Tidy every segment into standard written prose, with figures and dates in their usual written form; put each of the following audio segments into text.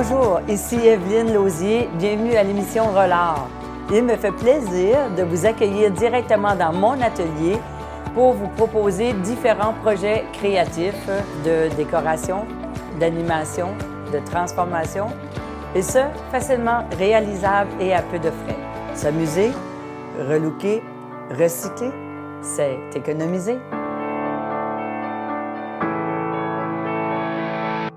Bonjour, ici Evelyne Lausier, bienvenue à l'émission Relard. Il me fait plaisir de vous accueillir directement dans mon atelier pour vous proposer différents projets créatifs de décoration, d'animation, de transformation, et ce, facilement réalisable et à peu de frais. S'amuser, relooker, recycler, c'est économiser.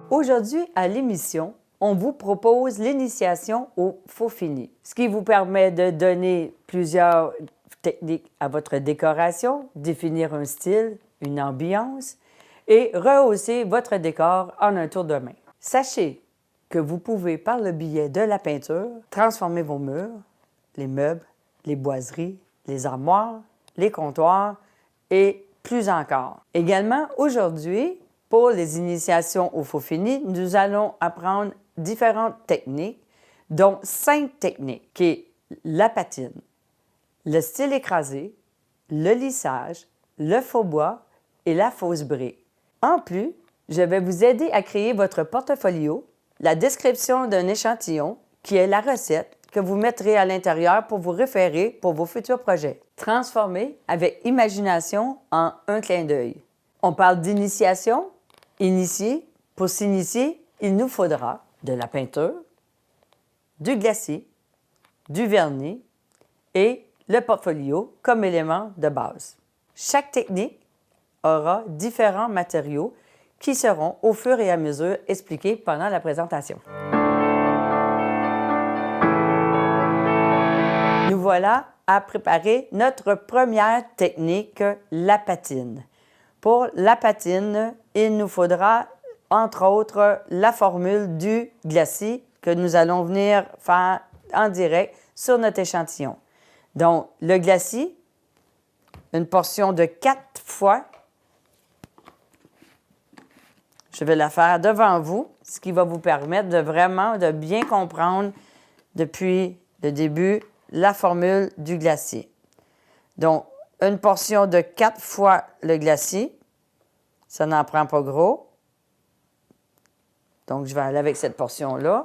Aujourd'hui, à l'émission, on vous propose l'initiation au faux fini, ce qui vous permet de donner plusieurs techniques à votre décoration, définir un style, une ambiance et rehausser votre décor en un tour de main. Sachez que vous pouvez, par le biais de la peinture, transformer vos murs, les meubles, les boiseries, les armoires, les comptoirs et plus encore. Également, aujourd'hui, pour les initiations au faux fini, nous allons apprendre différentes techniques, dont 5 techniques, qui est la patine, le style écrasé, le lissage, le faux bois et la fausse brique. En plus, je vais vous aider à créer votre portfolio, la description d'un échantillon, qui est la recette que vous mettrez à l'intérieur pour vous référer pour vos futurs projets. Transformer avec imagination en un clin d'œil. On parle d'initiation. Initier. Pour s'initier, il nous faudra de la peinture, du glacis, du vernis et le portfolio comme élément de base. Chaque technique aura différents matériaux qui seront au fur et à mesure expliqués pendant la présentation. Nous voilà à préparer notre première technique, la patine. Pour la patine, il nous faudra, entre autres, la formule du glacis que nous allons venir faire en direct sur notre échantillon. Donc, le glacis, une portion de 4 fois. Je vais la faire devant vous, ce qui va vous permettre de vraiment de bien comprendre depuis le début la formule du glacis. Donc, une portion de 4 fois le glacis. Ça n'en prend pas gros. Donc, je vais aller avec cette portion-là.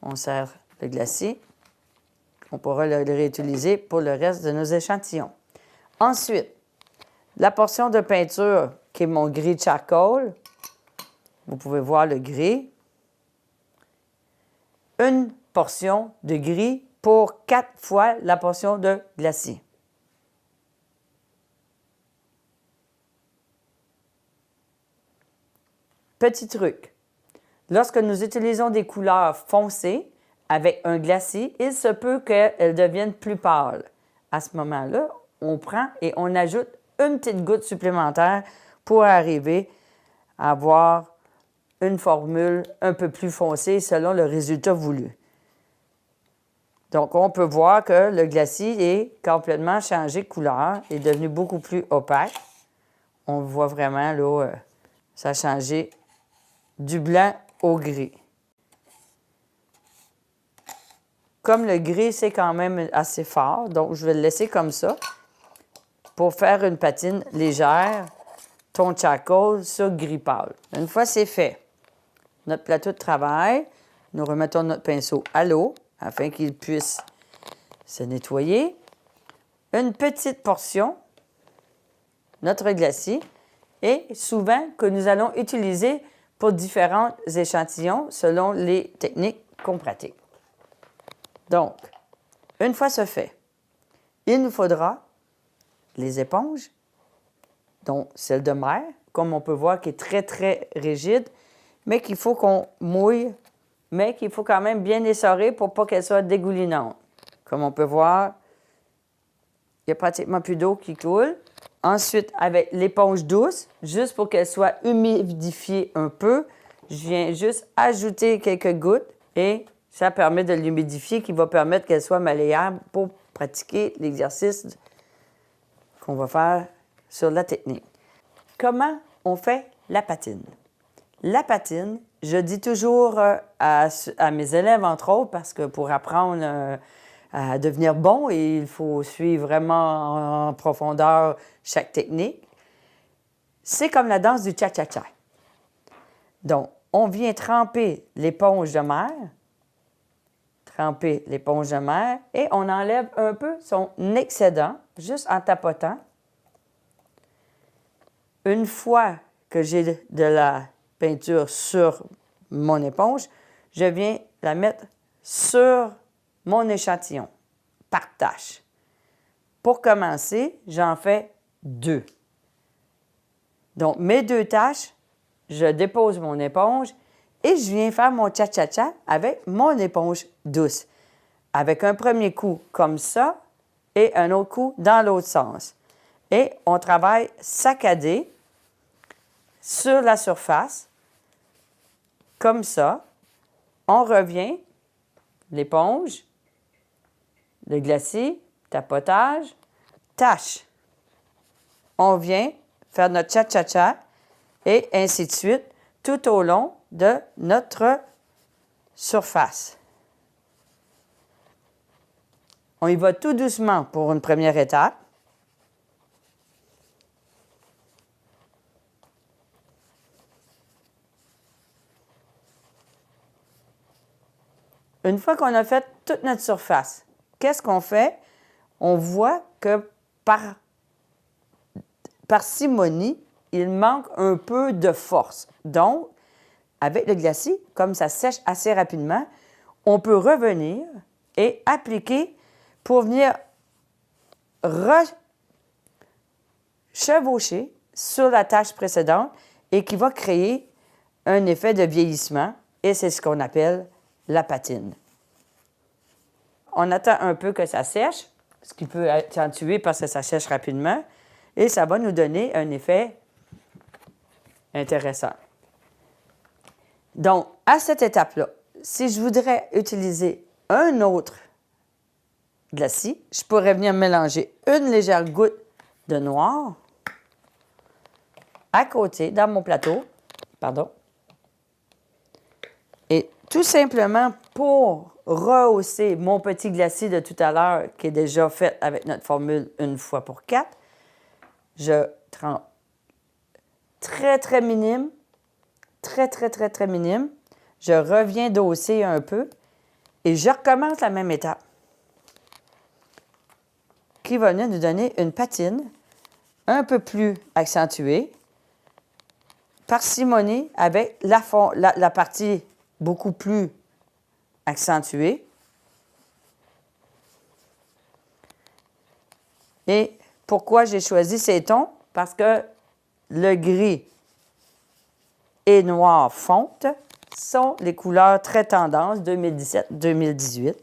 On serre le glacis. On pourra le réutiliser pour le reste de nos échantillons. Ensuite, la portion de peinture qui est mon gris charcoal. Vous pouvez voir le gris. Une portion de gris pour 4 fois la portion de glacis. Petit truc, lorsque nous utilisons des couleurs foncées avec un glacis, il se peut qu'elles deviennent plus pâles. À ce moment-là, on prend et on ajoute une petite goutte supplémentaire pour arriver à avoir une formule un peu plus foncée selon le résultat voulu. Donc, on peut voir que le glacis est complètement changé de couleur, est devenu beaucoup plus opaque. On voit vraiment, là, ça a changé du blanc au gris. Comme le gris, c'est quand même assez fort, donc je vais le laisser comme ça pour faire une patine légère, ton charcoal sur gris pâle. Une fois c'est fait, notre plateau de travail, nous remettons notre pinceau à l'eau afin qu'il puisse se nettoyer. Une petite portion, notre glacis, et souvent que nous allons utiliser pour différents échantillons selon les techniques qu'on pratique. Donc, une fois ce fait, il nous faudra les éponges, dont celle de mer, comme on peut voir, qui est très, très rigide, mais qu'il faut qu'on mouille, mais qu'il faut quand même bien essorer pour pas qu'elle soit dégoulinante. Comme on peut voir, il n'y a pratiquement plus d'eau qui coule. Ensuite, avec l'éponge douce, juste pour qu'elle soit humidifiée un peu, je viens juste ajouter quelques gouttes et ça permet de l'humidifier qui va permettre qu'elle soit malléable pour pratiquer l'exercice qu'on va faire sur la technique. Comment on fait la patine? La patine, je dis toujours à mes élèves, entre autres, parce que pour apprendre à devenir bon, il faut suivre vraiment en profondeur chaque technique. C'est comme la danse du cha-cha-cha. Donc, on vient tremper l'éponge de mer, et on enlève un peu son excédent, juste en tapotant. Une fois que j'ai de la peinture sur mon éponge, je viens la mettre sur mon échantillon, par tâche. Pour commencer, j'en fais 2. Donc, mes 2 tâches, je dépose mon éponge et je viens faire mon cha-cha-cha avec mon éponge douce. Avec un premier coup comme ça et un autre coup dans l'autre sens. Et on travaille saccadé sur la surface, comme ça. On revient, l'éponge, le glacis, tapotage, tâche. On vient faire notre cha-cha-cha et ainsi de suite tout au long de notre surface. On y va tout doucement pour une première étape. Une fois qu'on a fait toute notre surface, qu'est-ce qu'on fait? On voit que par parcimonie, il manque un peu de force. Donc, avec le glacis, comme ça sèche assez rapidement, on peut revenir et appliquer pour venir chevaucher sur la tâche précédente et qui va créer un effet de vieillissement et c'est ce qu'on appelle la patine. On attend un peu que ça sèche, ce qui peut accentuer parce que ça sèche rapidement et ça va nous donner un effet intéressant. Donc, à cette étape-là, si je voudrais utiliser un autre glacis, je pourrais venir mélanger une légère goutte de noir à côté, dans mon plateau, et tout simplement pour rehausser mon petit glacis de tout à l'heure qui est déjà fait avec notre formule 1x4, je trempe très, très minime, très minime. Je reviens d'hausser un peu et je recommence la même étape qui va venir nous donner une patine un peu plus accentuée, parcimonie avec la partie beaucoup plus accentuée. Et pourquoi j'ai choisi ces tons? Parce que le gris et noir fonte sont les couleurs très tendance 2017-2018.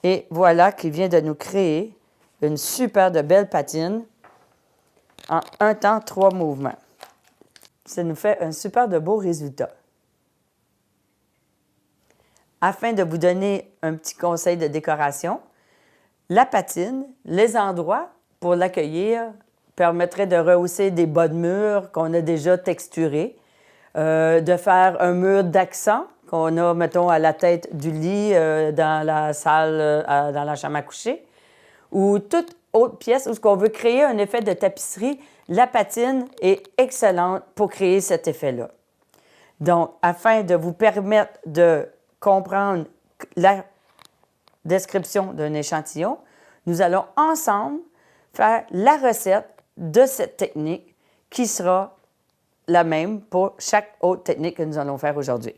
Et voilà qui vient de nous créer une super de belle patine en un temps, 3 mouvements. Ça nous fait un super de beau résultat. Afin de vous donner un petit conseil de décoration, la patine, les endroits pour l'accueillir permettraient de rehausser des bas de mur qu'on a déjà texturés, de faire un mur d'accent qu'on a, mettons, à la tête du lit dans la salle, dans la chambre à coucher, ou toute autre pièce où on veut créer un effet de tapisserie, la patine est excellente pour créer cet effet-là. Donc, afin de vous permettre de comprendre la description d'un échantillon, nous allons ensemble faire la recette de cette technique qui sera la même pour chaque autre technique que nous allons faire aujourd'hui.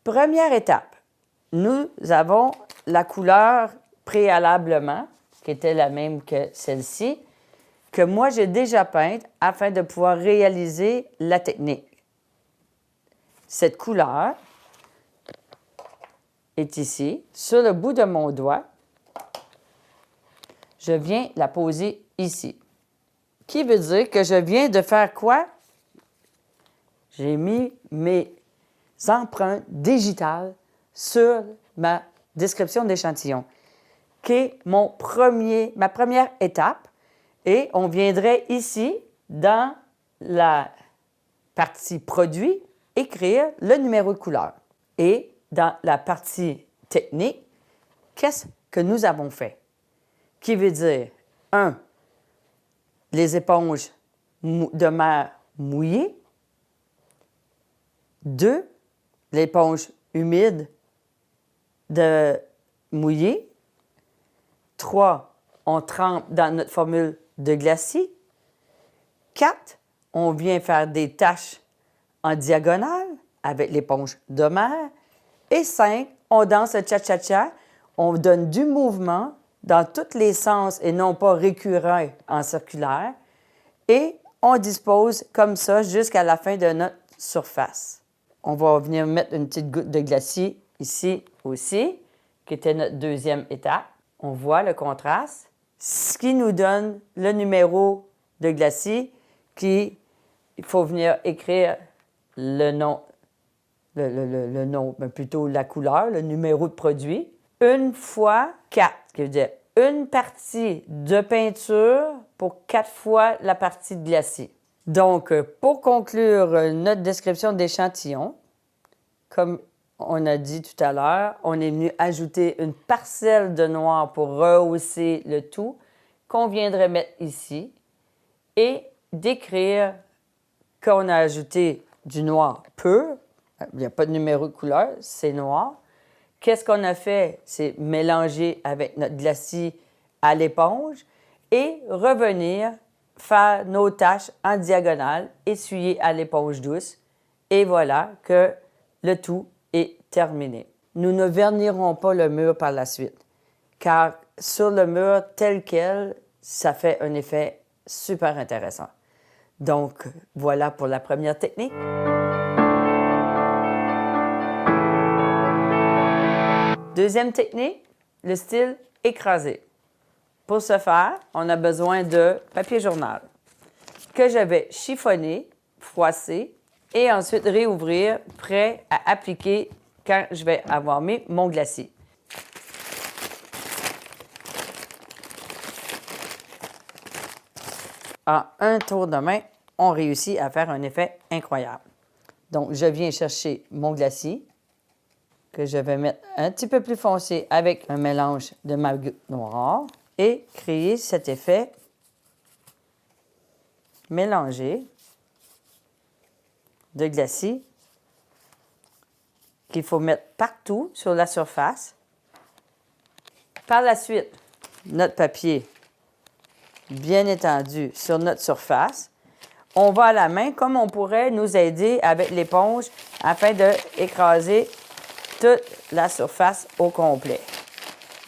Première étape, nous avons la couleur préalablement, qui était la même que celle-ci, que moi j'ai déjà peinte afin de pouvoir réaliser la technique. Cette couleur est ici, sur le bout de mon doigt. Je viens la poser ici. Qui veut dire que je viens de faire quoi? J'ai mis mes empreintes digitales sur ma description d'échantillon, qui est ma première étape. Et on viendrait ici, dans la partie produit, écrire le numéro de couleur. Et dans la partie technique, qu'est-ce que nous avons fait? Qui veut dire, 1, les éponges de mer mouillées. 2, l'éponge humide de mouiller. 3, on trempe dans notre formule de glacis. 4, on vient faire des taches en diagonale avec l'éponge de mer. Et 5, on danse le cha-cha-cha. On donne du mouvement dans tous les sens et non pas récurrent en circulaire. Et on dispose comme ça jusqu'à la fin de notre surface. On va venir mettre une petite goutte de glacis ici aussi, qui était notre deuxième étape. On voit le contraste, ce qui nous donne le numéro de glacis il faut venir écrire le nom, le nom, mais plutôt la couleur, le numéro de produit. 1 fois 4, ce qui veut dire une partie de peinture pour 4 fois la partie de glacis. Donc, pour conclure notre description d'échantillon, comme on a dit tout à l'heure, on est venu ajouter une parcelle de noir pour rehausser le tout qu'on viendrait mettre ici et décrire qu'on a ajouté du noir pur. Il n'y a pas de numéro de couleur, c'est noir. Qu'est-ce qu'on a fait? C'est mélanger avec notre glacis à l'éponge et revenir faire nos taches en diagonale, essuyer à l'éponge douce. Et voilà que le tout est terminé. Nous ne vernirons pas le mur par la suite, car sur le mur tel quel, ça fait un effet super intéressant. Donc, voilà pour la première technique. Deuxième technique, le style écrasé. Pour ce faire, on a besoin de papier journal que je vais chiffonner, froisser et ensuite réouvrir, prêt à appliquer quand je vais avoir mis mon glacis. En un tour de main, on réussit à faire un effet incroyable. Donc, je viens chercher mon glacis que je vais mettre un petit peu plus foncé avec un mélange de ma goutte noire et créer cet effet mélangé de glacis qu'il faut mettre partout sur la surface. Par la suite, notre papier bien étendu sur notre surface. On va à la main comme on pourrait nous aider avec l'éponge afin d'écraser toute la surface au complet.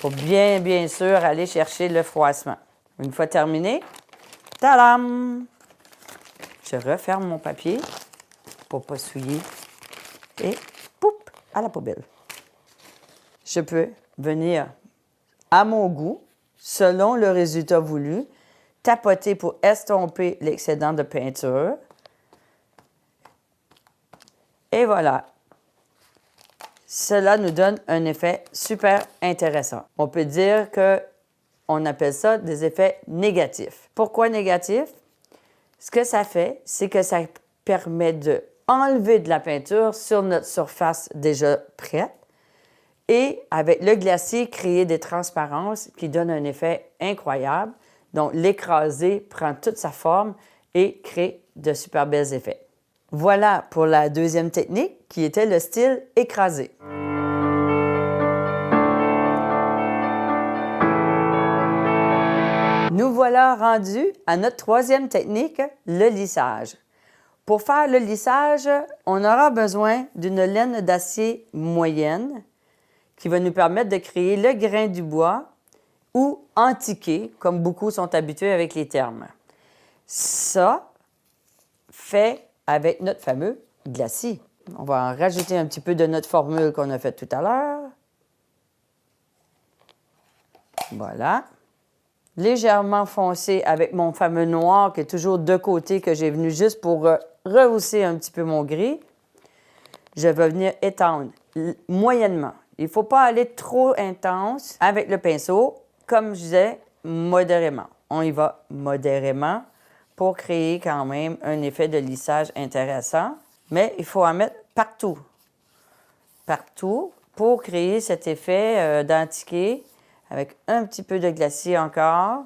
Pour bien sûr aller chercher le froissement. Une fois terminé, tadam! Je referme mon papier pour ne pas souiller et poup, à la poubelle. Je peux venir à mon goût, selon le résultat voulu, tapoter pour estomper l'excédent de peinture. Et voilà. Cela nous donne un effet super intéressant. On peut dire qu'on appelle ça des effets négatifs. Pourquoi négatifs? Ce que ça fait, c'est que ça permet d'enlever de la peinture sur notre surface déjà prête et avec le glacis, créer des transparences qui donnent un effet incroyable. Donc, l'écrasé prend toute sa forme et crée de super bels effets. Voilà pour la deuxième technique qui était le style écrasé. Nous voilà rendus à notre troisième technique, le lissage. Pour faire le lissage, on aura besoin d'une laine d'acier moyenne qui va nous permettre de créer le grain du bois ou antiqué, comme beaucoup sont habitués avec les termes. Ça, fait avec notre fameux glacis. On va en rajouter un petit peu de notre formule qu'on a faite tout à l'heure. Voilà. Légèrement foncé avec mon fameux noir qui est toujours de côté que j'ai venu juste pour rehausser un petit peu mon gris. Je vais venir étendre moyennement. Il ne faut pas aller trop intense avec le pinceau. Comme je disais, modérément. On y va modérément pour créer quand même un effet de lissage intéressant. Mais il faut en mettre partout. Partout pour créer cet effet d'antiqué avec un petit peu de glacis encore.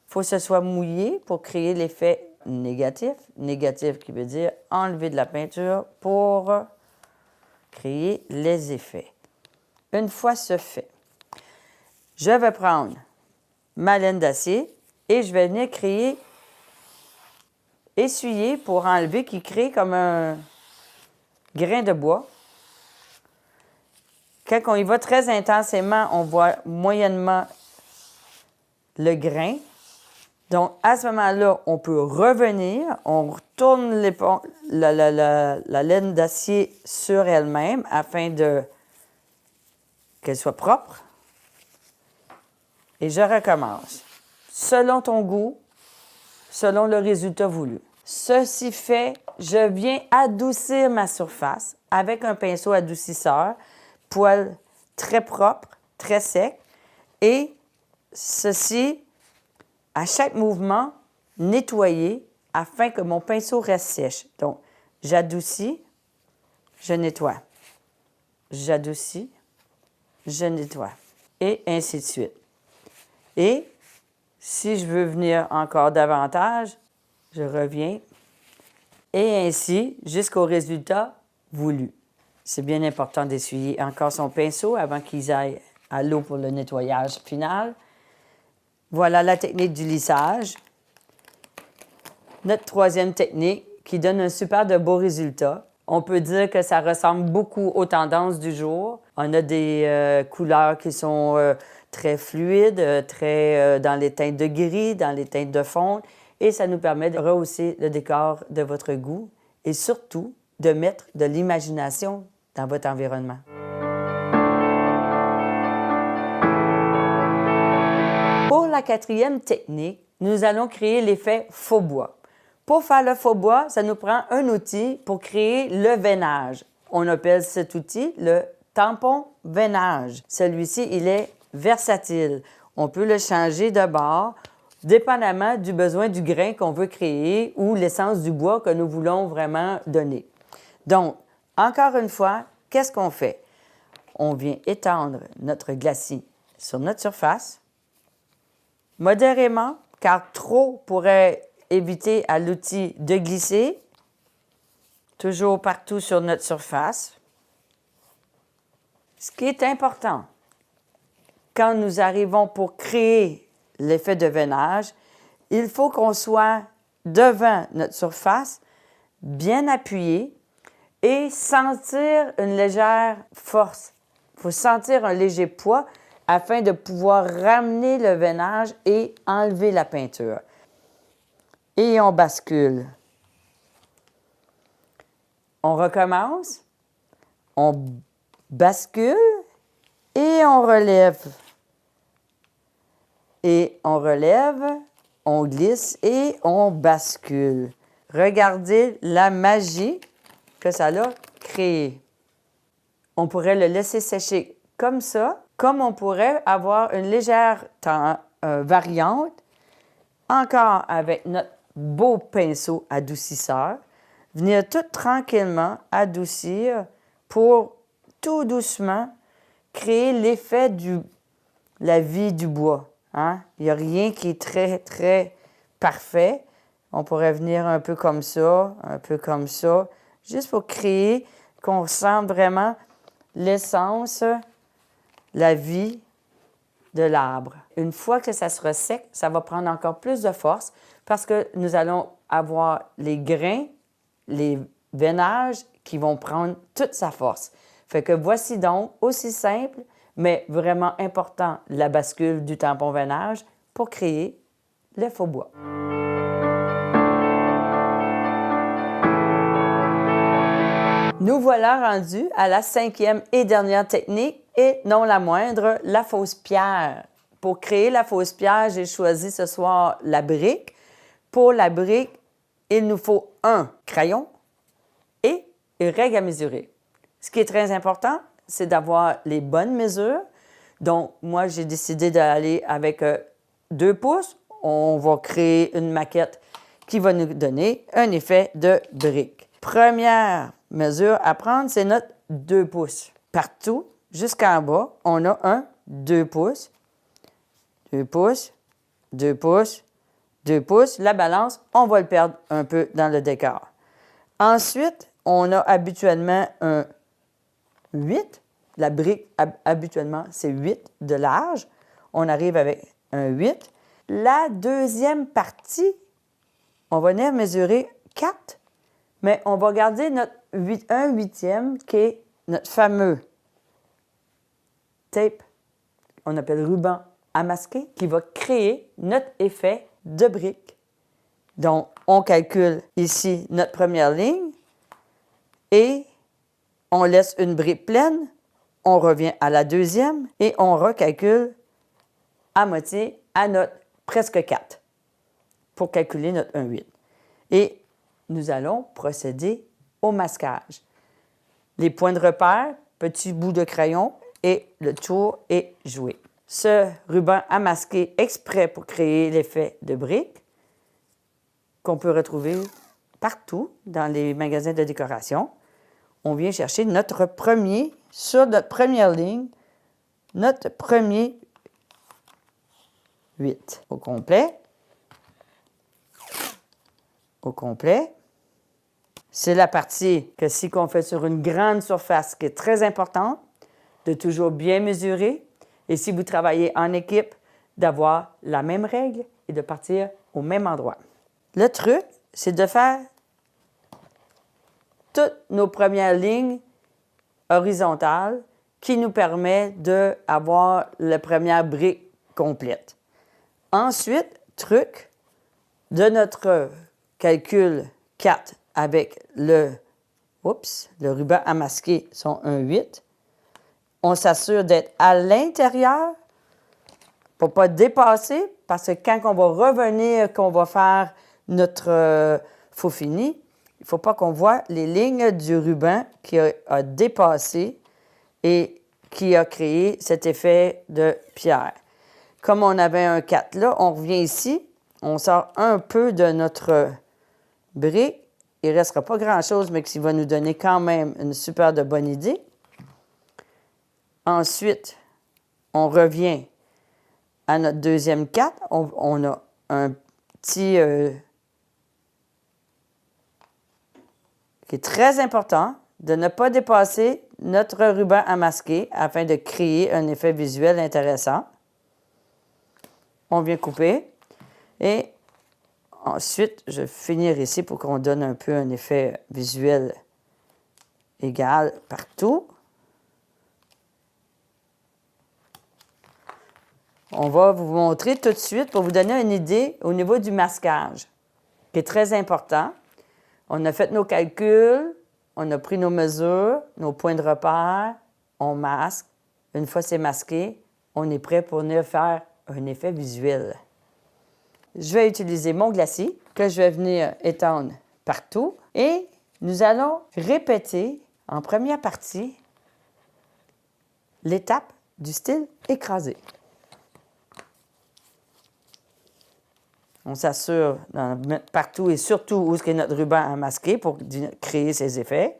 Il faut que ce soit mouillé pour créer l'effet négatif. Négatif qui veut dire enlever de la peinture pour créer les effets. Une fois ce fait, je vais prendre ma laine d'acier et je vais venir créer, essuyer pour enlever, qui crée comme un grain de bois. Quand on y va très intensément, on voit moyennement le grain. Donc, à ce moment-là, on peut revenir, on retourne la laine d'acier sur elle-même afin qu'elle soit propre. Et je recommence. Selon ton goût, selon le résultat voulu. Ceci fait, je viens adoucir ma surface avec un pinceau adoucisseur, poil très propre, très sec. Et ceci, à chaque mouvement, nettoyer afin que mon pinceau reste sèche. Donc, j'adoucis, je nettoie. J'adoucis, je nettoie. Et ainsi de suite. Et si je veux venir encore davantage, je reviens. Et ainsi jusqu'au résultat voulu. C'est bien important d'essuyer encore son pinceau avant qu'il aille à l'eau pour le nettoyage final. Voilà la technique du lissage. Notre troisième technique qui donne un super de beau résultat. On peut dire que ça ressemble beaucoup aux tendances du jour. On a des couleurs qui sont très fluides, très dans les teintes de gris, dans les teintes de fonte. Et ça nous permet de rehausser le décor de votre goût et surtout de mettre de l'imagination dans votre environnement. Pour la quatrième technique, nous allons créer l'effet faux bois. Pour faire le faux bois, ça nous prend un outil pour créer le veinage. On appelle cet outil le tampon veinage. Celui-ci, il est versatile. On peut le changer de bord, dépendamment du besoin du grain qu'on veut créer ou l'essence du bois que nous voulons vraiment donner. Donc, encore une fois, qu'est-ce qu'on fait? On vient étendre notre glacis sur notre surface, modérément, car trop pourrait éviter à l'outil de glisser, toujours partout sur notre surface. Ce qui est important, quand nous arrivons pour créer l'effet de veinage, il faut qu'on soit devant notre surface, bien appuyé et sentir une légère force. Il faut sentir un léger poids afin de pouvoir ramener le veinage et enlever la peinture. Et on bascule. On recommence, on bascule et on relève. Et on relève, on glisse et on bascule. Regardez la magie que ça a créée. On pourrait le laisser sécher comme ça, comme on pourrait avoir une légère variante, encore avec notre beau pinceau adoucisseur, venir tout tranquillement adoucir pour tout doucement créer l'effet de la vie du bois. Hein? Il n'y a rien qui est très, très parfait. On pourrait venir un peu comme ça, juste pour créer qu'on ressente vraiment l'essence, la vie de l'arbre. Une fois que ça sera sec, ça va prendre encore plus de force parce que nous allons avoir les grains, les veinages qui vont prendre toute sa force. Fait que voici donc, aussi simple, mais vraiment important, la bascule du tampon veinage pour créer le faux bois. Nous voilà rendus à la cinquième et dernière technique, et non la moindre, la fausse pierre. Pour créer la fausse pierre, j'ai choisi ce soir la brique. Pour la brique, il nous faut un crayon et une règle à mesurer. Ce qui est très important, c'est d'avoir les bonnes mesures. Donc, moi, j'ai décidé d'aller avec 2 pouces. On va créer une maquette qui va nous donner un effet de brique. Première mesure à prendre, c'est notre 2 pouces. Partout, jusqu'en bas, on a un 2 pouces, 2 pouces, 2 pouces, 2 pouces. La balance, on va le perdre un peu dans le décor. Ensuite, on a habituellement un 8. La brique, habituellement, c'est 8 de large. On arrive avec un 8. La deuxième partie, on va venir mesurer 4, mais on va garder notre 1 huitième qui est notre fameux tape, on appelle ruban à masquer, qui va créer notre effet de brique. Donc, on calcule ici notre première ligne et on laisse une brique pleine, on revient à la deuxième et on recalcule à moitié à notre presque 4 pour calculer notre 1,8. Et nous allons procéder au masquage. Les points de repère, petit bout de crayon et le tour est joué. Ce ruban à masquer exprès pour créer l'effet de brique qu'on peut retrouver partout dans les magasins de décoration. On vient chercher notre premier, sur notre première ligne, notre premier 8 au complet. Au complet. C'est la partie que si on fait sur une grande surface qui est très importante, de toujours bien mesurer. Et si vous travaillez en équipe, d'avoir la même règle et de partir au même endroit. Le truc, c'est de faire toutes nos premières lignes horizontales qui nous permet d'avoir la première brique complète. Ensuite, truc, de notre calcul 4 avec le ruban à masquer, son 1,8, on s'assure d'être à l'intérieur pour ne pas dépasser, parce que quand on va revenir, qu'on va faire notre faux fini, il ne faut pas qu'on voit les lignes du ruban qui a dépassé et qui a créé cet effet de pierre. Comme on avait un 4 là, on revient ici, on sort un peu de notre brique. Il ne restera pas grand-chose, mais qui va nous donner quand même une super de bonne idée. Ensuite, on revient à notre deuxième 4. On a un petit qui est très important, de ne pas dépasser notre ruban à masquer afin de créer un effet visuel intéressant. On vient couper et ensuite, je vais finir ici pour qu'on donne un peu un effet visuel égal partout. On va vous montrer tout de suite pour vous donner une idée au niveau du masquage, qui est très important. On a fait nos calculs, on a pris nos mesures, nos points de repère, on masque. Une fois c'est masqué, on est prêt pour venir faire un effet visuel. Je vais utiliser mon glacis que je vais venir étendre partout et nous allons répéter en première partie l'étape du style écrasé. On s'assure d'en mettre partout et surtout où est notre ruban à masquer pour créer ces effets.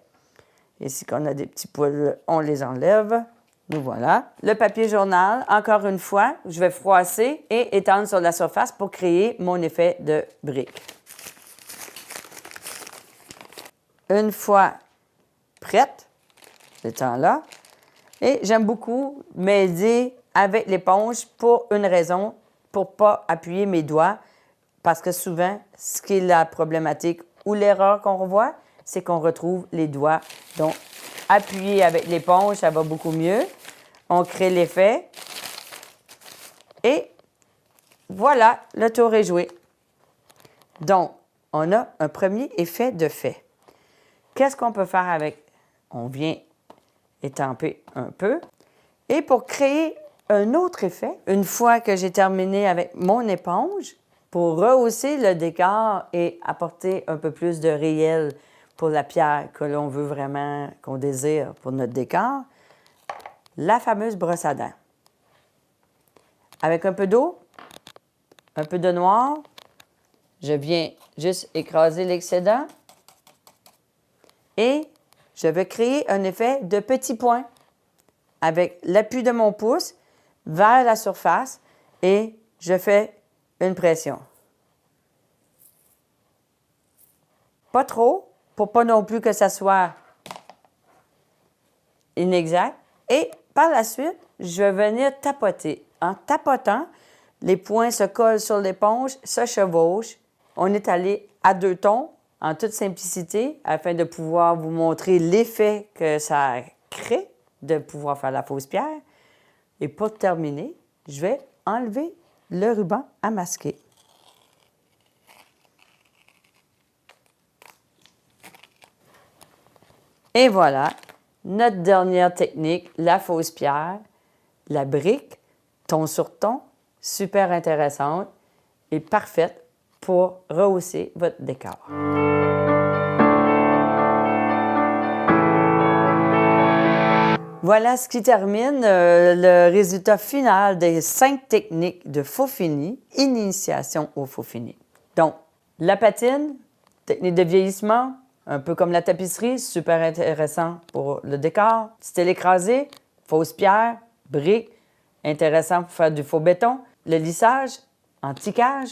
Et si on a des petits poils, on les enlève. Nous voilà. Le papier journal, encore une fois, je vais froisser et étendre sur la surface pour créer mon effet de brique. Une fois prête, j'étends là. Et j'aime beaucoup m'aider avec l'éponge pour une raison, pour ne pas appuyer mes doigts. Parce que souvent, ce qui est la problématique ou l'erreur qu'on revoit, c'est qu'on retrouve les doigts. Donc, appuyer avec l'éponge, ça va beaucoup mieux. On crée l'effet. Et voilà, le tour est joué. Donc, on a un premier effet de fait. Qu'est-ce qu'on peut faire avec? On vient étamper un peu. Et pour créer un autre effet, une fois que j'ai terminé avec mon éponge, pour rehausser le décor et apporter un peu plus de réel pour la pierre que l'on veut vraiment, qu'on désire pour notre décor, la fameuse brosse à dents. Avec un peu d'eau, un peu de noir, je viens juste écraser l'excédent et je vais créer un effet de petit point avec l'appui de mon pouce vers la surface et je fais une pression. Pas trop, pour pas non plus que ça soit inexact. Et par la suite, je vais venir tapoter. En tapotant, les points se collent sur l'éponge, se chevauchent. On est allé à 2 tons, en toute simplicité, afin de pouvoir vous montrer l'effet que ça crée de pouvoir faire la fausse pierre. Et pour terminer, je vais enlever le ruban à masquer. Et voilà, notre dernière technique, la fausse pierre, la brique, ton sur ton, super intéressante et parfaite pour rehausser votre décor. Voilà ce qui termine le résultat final des 5 techniques de faux fini, initiation au faux fini. Donc, la patine, technique de vieillissement, un peu comme la tapisserie, super intéressant pour le décor. Style écrasé, fausse pierre, brique, intéressant pour faire du faux béton. Le lissage, antiquage,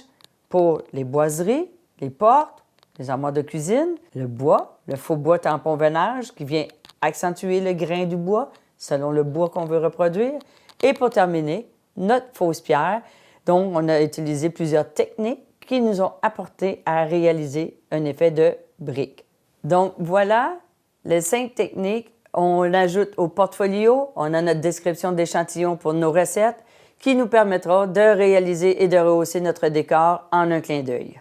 pour les boiseries, les portes, les armoires de cuisine, le bois, le faux bois tampon veinage qui vient accentuer le grain du bois selon le bois qu'on veut reproduire. Et pour terminer, notre fausse pierre, dont on a utilisé plusieurs techniques qui nous ont apporté à réaliser un effet de brique. Donc voilà les 5 techniques. On l'ajoute au portfolio. On a notre description d'échantillons pour nos recettes qui nous permettra de réaliser et de rehausser notre décor en un clin d'œil.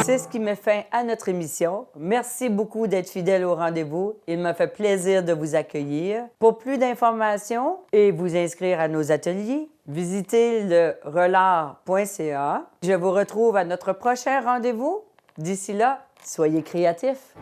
C'est ce qui met fin à notre émission. Merci beaucoup d'être fidèle au rendez-vous. Il m'a fait plaisir de vous accueillir. Pour plus d'informations et vous inscrire à nos ateliers, visitez le relard.ca. Je vous retrouve à notre prochain rendez-vous. D'ici là, soyez créatifs.